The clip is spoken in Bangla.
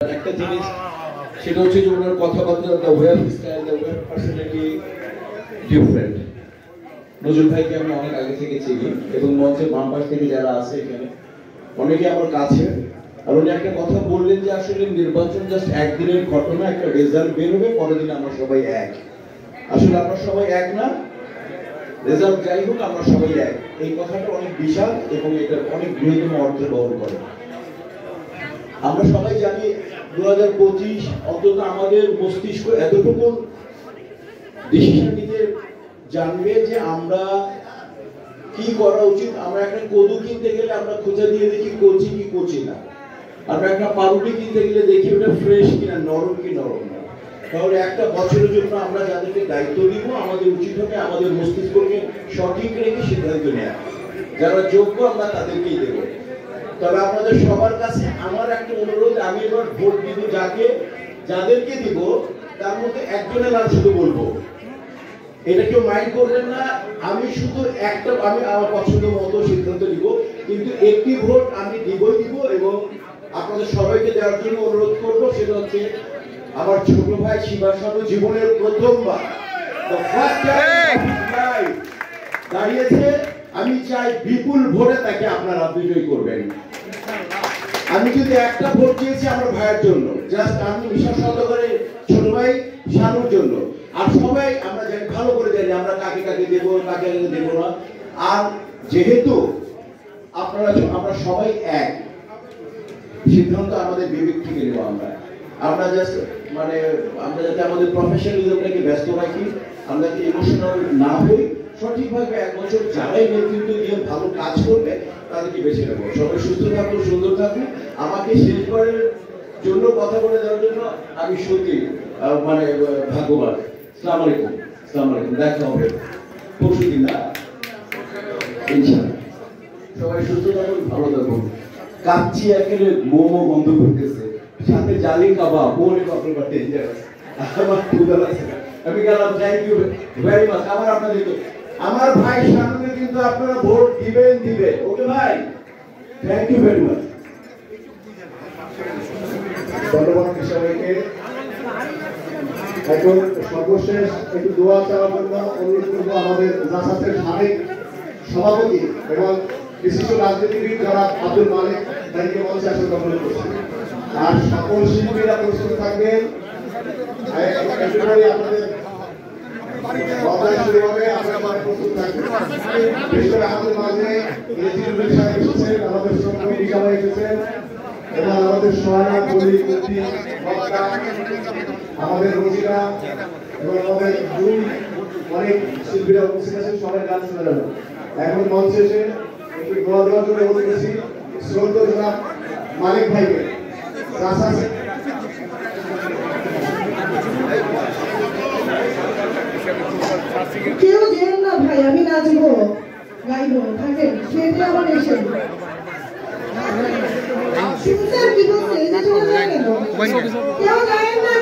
একটা জিনিস সেটা হচ্ছে যে ওনার কথাবার্তা the way of style the way of personality different. Nazrul ভাইকে আমি অনেক আগে থেকে চিনি এবং মঞ্চের বাম পাশ থেকে যারা আছে এখানে অনেকে আমার কাছে। আর উনি একটা কথা বললেন যে আসলে নির্বাচন জাস্ট একদিনের ঘটনা, একটা রেজাল্ট বের হবে, পরের দিন আমরা সবাই এক। আসলে আমরা সবাই এক না, রেজাল্ট যাই হোক আমরা সবাই এক। এই কথাটা অনেক বিশাল এবং এটা অনেক বৃহত্তম অর্থ বহন করে। আমরা সবাই জানি 2025 অন্তত আমাদের মস্তিষ্ক এতটুকু ডিসিশন নিতে জানবে যে আমরা কি করা উচিত। আমরা একটা কদু কিনতে গেলে আমরা খোঁজা দিয়ে দেখি কচি কি কচি না, আমরা একটা পাউরুটি কিনতে গেলে দেখি ওটা ফ্রেশ কিনা, নরম কি নরম না। তাহলে একটা বছরের জন্য আমরা যাদেরকে দায়িত্ব দিব আমাদের উচিত হবে আমাদের মস্তিষ্ককে সঠিক রেখে সিদ্ধান্ত নেওয়া। যারা যোগ্য আমরা তাদেরকেই দেবো। তবে আপনাদের সবার কাছে আমার একটা অনুরোধ, আমি এবার ভোট দিব যাদেরকে দিব তার মধ্যে একজনের নাম শুধু বলবো, এটা কেউ মাইন্ড করবেন না। আমি শুধু আমি আমার পছন্দ মতো সিদ্ধান্ত নিব, কিন্তু একটি ভোট আমি দিব এবং আপনাদের সবাইকে দেওয়ার জন্য অনুরোধ করব। সেটা হচ্ছে আমার ছোট ভাই শিবাসানু জীবনের প্রথমবার দাঁড়িয়েছে। আমি চাই বিপুল ভোটে তাকে আপনারা বিজয়ী করবেন। আমি যদি একটা ভোট দিয়েছি আমার ভাইয়ের জন্য, জাস্ট আমি বিশ্বাস করে ছোট ভাই শানুর জন্য। আর সবাই আমরা জানি, ভালো করে জানি আমরা কাকে কাকে দেবো কাকে কাকে দেবো না। আর যেহেতু আমরা সবাই এক, সিদ্ধান্ত আমাদের বিবেক থেকে নেব। আমরা জাস্ট আমরা যাতে আমাদের প্রফেশনালিজমটাকে ব্যস্ত রাখি, আমরা যাতে ইমোশনাল না হই, সঠিকভাবে এক বছর যারাই নেতৃত্ব দিয়ে ভালো কাজ করবে তাদেরকে বেছে নেব। সবাই সুস্থ থাকুন, সুন্দর থাকুন। আমাকে শেষবারের জন্য কথা বলে দেওয়ার জন্য আমি সত্যি ভাগ্যবান। আসসালামু আলাইকুম। আসসালামু আলাইকুম। দেখা হবে পরশুদিন না, ইনশাআল্লাহ। সবাই সুস্থ থাকুন, ভালো থাকুন। কাচ্চি একেবারে মোমো বন্ধ করতেছে, সাথে জালি কাবাব, মনে কখন বা ডেঞ্জারাস। আমার ক্ষুধা লাগছে, আমি গেলাম। Thank you very much. আমার ভাই শানুকে কিন্তু আপনারা ভোট দিবেন। ওকে ভাই, থ্যাংক ইউ ভেরি মাচ। ধন্যবাদ সবাইকে। এখন সর্বশেষ একটু দোয়া চাওয়ার জন্য অনুরোধ করবো আমাদের জাসাসের সাবেক সভাপতি এবং বিশিষ্ট রাজনীতিবিদ যারা আব্দুল মালিক তাদেরকে মঞ্চে আসলে অনুরোধ করছি। আর সকল শিল্পীরা প্রস্তুত থাকবেন। আপনাদের প্রস্তুত থাকবেন। আমাদের মাঝে এসেছেন, আমাদের সঙ্গে এসেছেন এবং আমাদের সহায়ক আমাদের রোজিরা এবং আমাদের অনেক শিল্পীরা উপস্থিত আছেন। সবাই গান শোনা যাবে। এখন মঞ্চে এসে একটু দোয়া দেওয়ার জন্য অনুরোধ করছি শ্রদ্ধেয় জনাব মালিক ভাইকে। কেউ যেন না ভাই, আমি নাচবো গাইবো, থাকেন সেটা আবার এসে কি বলছে কেউ যায় না,